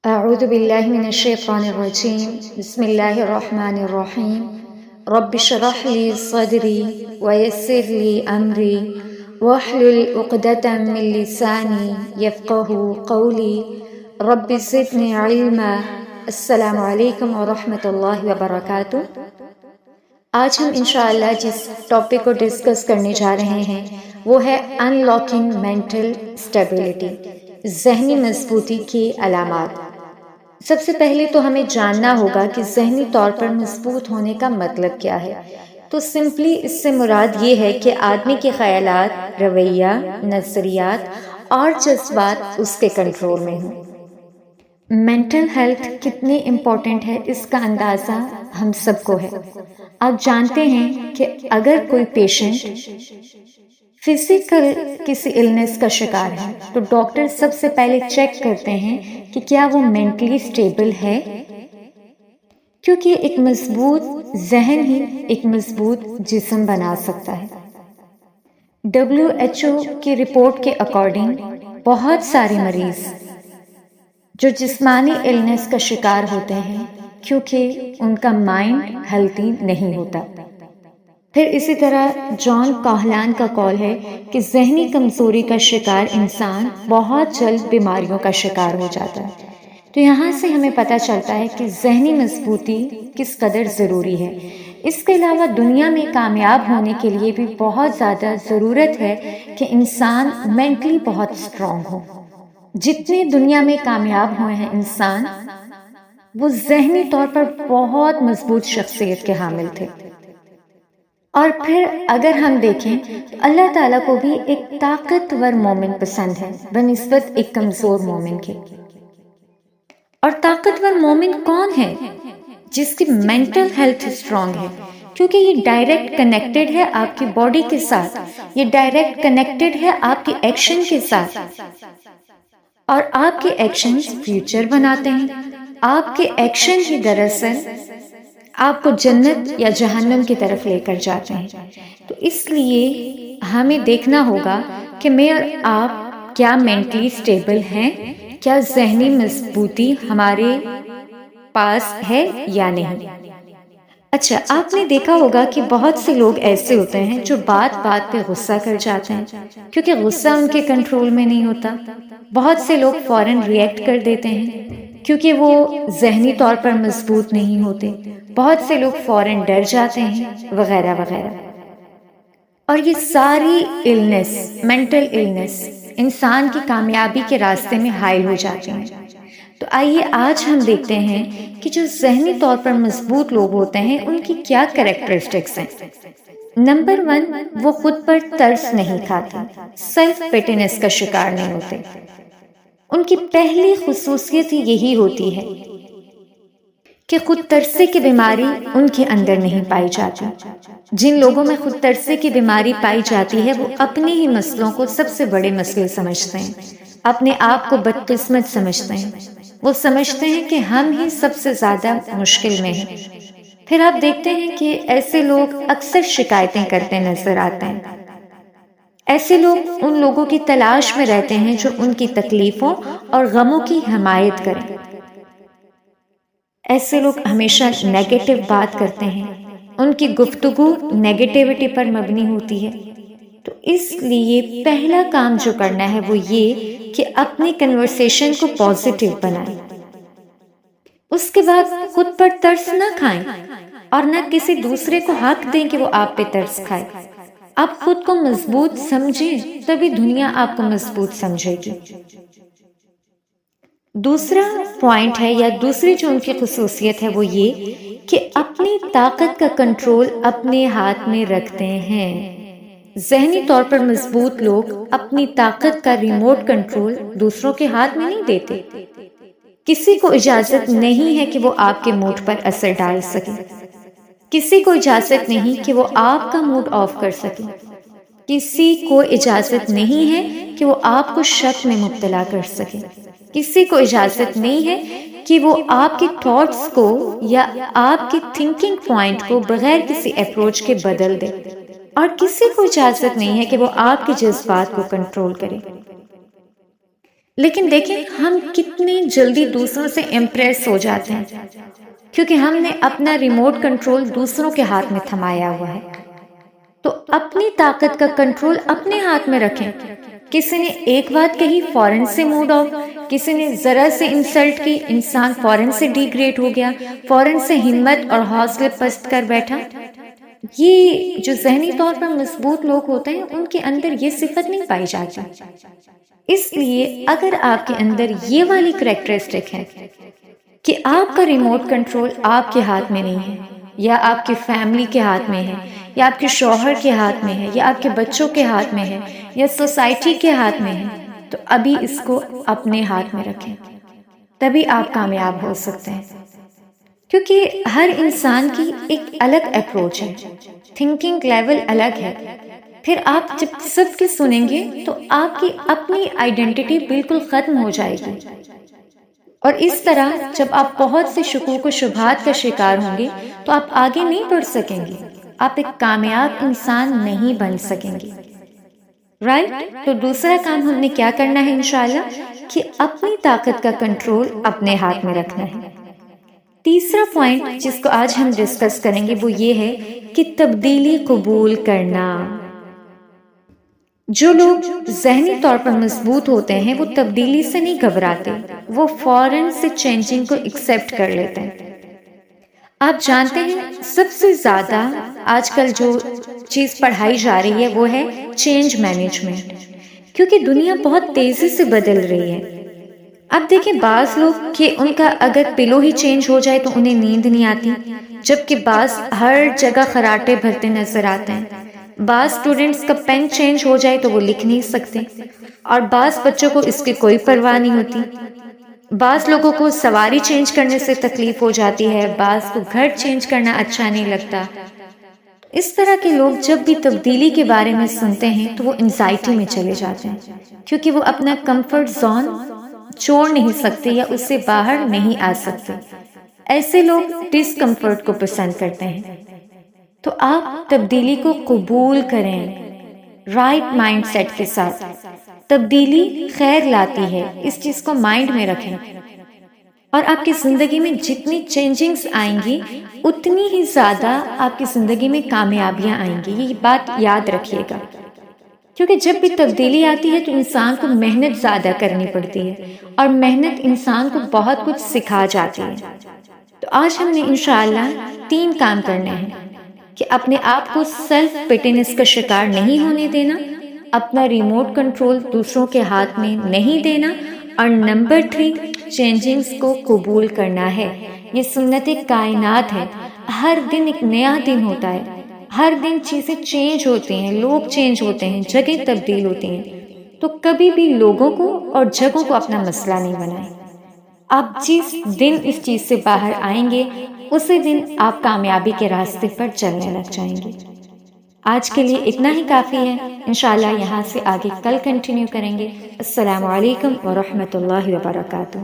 أعوذ بالله من الشيطان الرجيم بسم الله الرحمن الرحيم رب اشرح لي صدري ويسر لي أمري واحلل عقدة من لساني يفقه قولي رب زدني علما السلام علیکم ورحمۃ اللہ وبرکاتہ۔ آج ہم انشاءاللہ جس ٹاپک کو ڈسکس کرنے جا رہے ہیں وہ ہے ان لاکنگ مینٹل اسٹیبلٹی، ذہنی مضبوطی کی علامات۔ سب سے پہلے تو ہمیں جاننا ہوگا کہ ذہنی طور پر مضبوط ہونے کا مطلب کیا ہے۔ تو سمپلی اس سے مراد یہ ہے کہ آدمی کے خیالات، رویہ، نظریات اور جذبات اس کے کنٹرول میں ہوں۔ مینٹل ہیلتھ کتنی امپورٹنٹ ہے اس کا اندازہ ہم سب کو ہے۔ آپ جانتے ہیں کہ اگر کوئی پیشنٹ فزیکل کسی النس کا شکار ہے تو ڈاکٹر سب سے پہلے چیک کرتے ہیں کہ کیا وہ مینٹلی اسٹیبل ہے، کیونکہ ایک مضبوط ذہن ہی ایک مضبوط جسم بنا سکتا ہے۔ WHO کی رپورٹ کے اکارڈنگ بہت سارے مریض جو جسمانی النس کا شکار ہوتے ہیں کیونکہ ان کا مائنڈ ہیلتھی نہیں ہوتا۔ پھر اسی طرح جان کاہلان کا قول ہے کہ ذہنی کمزوری کا شکار انسان بہت جلد بیماریوں کا شکار ہو جاتا ہے۔ تو یہاں سے ہمیں پتہ چلتا ہے کہ ذہنی مضبوطی کس قدر ضروری ہے۔ اس کے علاوہ دنیا میں کامیاب ہونے کے لیے بھی بہت زیادہ ضرورت ہے کہ انسان مینٹلی بہت اسٹرانگ ہو۔ جتنے دنیا میں کامیاب ہوئے ہیں انسان، وہ ذہنی طور پر بہت مضبوط شخصیت کے حامل تھے۔ اور پھر اگر ہم دیکھیں تو اللہ تعالیٰ کو بھی ایک طاقتور مومن پسند ہے بنسبت ایک کمزور مومن کے۔ اور طاقتور مومن کون ہے؟ جس کی مینٹل ہیلتھ اسٹرانگ ہے، کیونکہ یہ ڈائریکٹ کنیکٹڈ ہے آپ کی باڈی کے ساتھ، یہ ڈائریکٹ کنیکٹڈ ہے آپ کے ایکشن کے ساتھ، اور آپ کے ایکشنز فیوچر بناتے ہیں۔ آپ کے ایکشن ہی دراصل آپ کو جنت یا جہنم کی طرف لے کر جاتے ہیں۔ تو اس لیے ہمیں دیکھنا ہوگا کہ میں اور آپ کیا مینٹلی اسٹیبل ہیں، کیا ذہنی مضبوطی ہمارے پاس ہے یا نہیں۔ اچھا، آپ نے دیکھا ہوگا کہ بہت سے لوگ ایسے ہوتے ہیں جو بات بات پہ غصہ کر جاتے ہیں کیونکہ غصہ ان کے کنٹرول میں نہیں ہوتا۔ بہت سے لوگ فوراً ریئیکٹ کر دیتے ہیں کیونکہ وہ ذہنی طور پر مضبوط نہیں ہوتے۔ بہت سے لوگ فوراً ڈر جاتے ہیں وغیرہ وغیرہ۔ اور یہ ساری النس، مینٹل النس، انسان کی کامیابی کے راستے میں حائل ہو جاتے ہیں۔ تو آئیے آج ہم دیکھتے ہیں کہ جو ذہنی طور پر مضبوط لوگ ہوتے ہیں ان کی کیا کریکٹرسٹکس ہیں۔ نمبر 1، وہ خود پر ترس نہیں کھاتے، سیلف پیٹینس کا شکار نہیں ہوتے۔ ان کی پہلی خصوصیت یہی ہوتی ہے کہ خود ترسے کی بیماری ان کے اندر نہیں پائی جاتی۔ جن لوگوں میں خود ترسے کی بیماری پائی جاتی ہے وہ اپنے ہی مسئلوں کو سب سے بڑے مسئلے سمجھتے ہیں، اپنے آپ کو بدقسمت سمجھتے ہیں۔ وہ سمجھتے ہیں کہ ہم ہی سب سے زیادہ مشکل میں ہیں۔ پھر آپ دیکھتے ہیں کہ ایسے لوگ اکثر شکایتیں کرتے نظر آتے ہیں۔ ایسے لوگ ان لوگوں کی تلاش میں رہتے ہیں جو ان کی تکلیفوں اور غموں کی حمایت کریں۔ ایسے لوگ ہمیشہ نیگیٹو بات کرتے ہیں، ان کی گفتگو نیگیٹیوٹی پر مبنی ہوتی ہے۔ تو اس لیے پہلا کام جو کرنا ہے وہ یہ کہ اپنی کنورسیشن کو پازیٹیو بنائیں۔ اس کے بعد خود پر ترس نہ کھائیں اور نہ کسی دوسرے کو حق دیں کہ وہ آپ پہ ترس کھائے۔ آپ خود کو مضبوط سمجھیں تبھی دنیا آپ کو مضبوط سمجھے گی۔ دوسرا پوائنٹ ہے یا دوسری جو ان کی خصوصیت ہے وہ یہ کہ اپنی طاقت کا کنٹرول اپنے ہاتھ میں رکھتے ہیں۔ ذہنی طور پر مضبوط لوگ اپنی طاقت کا ریموٹ کنٹرول دوسروں کے ہاتھ میں نہیں دیتے۔ کسی کو اجازت نہیں ہے کہ وہ آپ کے موڈ پر اثر ڈال سکے، کسی کو اجازت نہیں کہ وہ آپ کا موڈ آف کر سکے، کسی کو اجازت نہیں ہے کہ وہ آپ کو شک میں مبتلا کر سکے، کسی کو اجازت نہیں ہے کہ وہ آپ کے تھاٹس کو یا آپ کے تھنکنگ پوائنٹ کو بغیر کسی اپروچ کے بدل دے، اور کسی کو اجازت نہیں ہے کہ وہ آپ کے جذبات کو کنٹرول کرے۔ لیکن دیکھیں ہم کتنی جلدی دوسروں سے امپریس ہو جاتے ہیں، کیونکہ ہم نے اپنا ریموٹ کنٹرول دوسروں کے ہاتھ میں تھمایا ہوا ہے۔ تو اپنی طاقت کا کنٹرول اپنے ہاتھ میں رکھیں۔ کسی نے ایک بات کہی، فوراً سے موڈ آف، کسی نے ذرا سے انسلٹ کی، انسان فوراً سے ڈیگریڈ ہو گیا، فوراً سے ہمت اور حوصلے پست کر بیٹھا۔ یہ جو ذہنی طور پر مضبوط لوگ ہوتے ہیں ان کے اندر یہ صفت نہیں پائی جاتی۔ اس لیے اگر آپ کے اندر یہ والی کریکٹرسٹک ہے کہ آپ کا ریموٹ کنٹرول آپ کے ہاتھ میں نہیں ہے، یا آپ کی فیملی کے ہاتھ میں ہے، یا آپ کے شوہر کے ہاتھ میں ہے، یا آپ کے بچوں کے ہاتھ میں ہے، یا سوسائٹی کے ہاتھ میں ہے، تو ابھی اس کو اپنے ہاتھ میں رکھیں، تبھی آپ کامیاب ہو سکتے ہیں۔ کیونکہ ہر انسان کی ایک الگ اپروچ ہے، تھنکنگ لیول الگ ہے۔ پھر آپ جب سب کی سنیں گے تو آپ کی اپنی آئیڈینٹی بالکل ختم ہو جائے گی، اور اس طرح جب آپ بہت سے شکوک و شبہات کا شکار ہوں گے تو آپ آگے نہیں بڑھ سکیں گے، آپ ایک کامیاب انسان نہیں بن سکیں گے، رائٹ؟ تو دوسرا کام ہم نے کیا کرنا ہے انشاءاللہ، کہ اپنی طاقت کا کنٹرول اپنے ہاتھ میں رکھنا ہے۔ تیسرا پوائنٹ جس کو آج ہم ڈسکس کریں گے وہ یہ ہے کہ تبدیلی قبول کرنا۔ جو لوگ ذہنی طور پر مضبوط ہوتے ہیں وہ تبدیلی سے نہیں گھبراتے، وہ فوراً سے چینجنگ کو ایکسیپٹ کر لیتے ہیں۔ آپ جانتے ہیں سب سے زیادہ آج کل جو چیز پڑھائی جا رہی ہے وہ ہے چینج مینجمنٹ، کیونکہ دنیا بہت تیزی سے بدل رہی ہے۔ اب دیکھیں بعض لوگ کہ ان کا اگر پلو ہی چینج ہو جائے تو انہیں نیند نہیں آتی، جبکہ بعض ہر جگہ خراٹے بھرتے نظر آتے ہیں۔ بعض اسٹوڈنٹس کا پین چینج ہو جائے تو وہ لکھ نہیں سکتے، اور بعض بچوں کو اس کی کوئی پرواہ نہیں ہوتی۔ بعض لوگوں کو سواری چینج کرنے سے تکلیف ہو جاتی ہے، بعض کو گھر چینج کرنا اچھا نہیں لگتا۔ اس طرح کے لوگ جب بھی تبدیلی کے بارے میں سنتے ہیں تو وہ انزائٹی میں چلے جاتے ہیں، کیونکہ وہ اپنا کمفرٹ زون چھوڑ نہیں سکتے یا اس سے باہر نہیں آ سکتے۔ ایسے لوگ ڈسکمفرٹ کو پسند کرتے ہیں۔ تو آپ تبدیلی کو قبول کریں رائٹ مائنڈ سیٹ کے ساتھ۔ تبدیلی خیر لاتی ہے، اس چیز کو مائنڈ میں رکھیں، اور آپ کی زندگی میں جتنی چینجنگز آئیں گی اتنی ہی زیادہ آپ کی زندگی میں کامیابیاں آئیں گی، یہ بات یاد رکھیے گا۔ کیونکہ جب بھی تبدیلی آتی ہے تو انسان کو محنت زیادہ کرنی پڑتی ہے، اور محنت انسان کو بہت کچھ سکھا جاتی ہے۔ تو آج ہم نے انشاءاللہ 3 کام کرنے ہیں کہ اپنے آپ کو سیلف پیٹینس کا شکار نہیں ہونے دینا، اپنا ریموٹ کنٹرول دوسروں کے ہاتھ میں نہیں دینا، اور نمبر 3 چینجنگز کو قبول کرنا ہے۔ یہ سنت کائنات ہے، ہر دن ایک نیا دن ہوتا ہے، ہر دن چیزیں چینج ہوتی ہیں، لوگ چینج ہوتے ہیں، جگہیں تبدیل ہوتی ہیں۔ تو کبھی بھی لوگوں کو اور جگہوں کو اپنا مسئلہ نہیں بنائیں۔ آپ جس دن اس چیز سے باہر آئیں گے اسی دن آپ کامیابی کے راستے پر چلنے لگ جائیں گے۔ آج کے لیے اتنا ہی کافی ہے، انشاءاللہ یہاں سے آگے کل کنٹینیو کریں گے۔ السلام علیکم ورحمۃ اللہ وبرکاتہ۔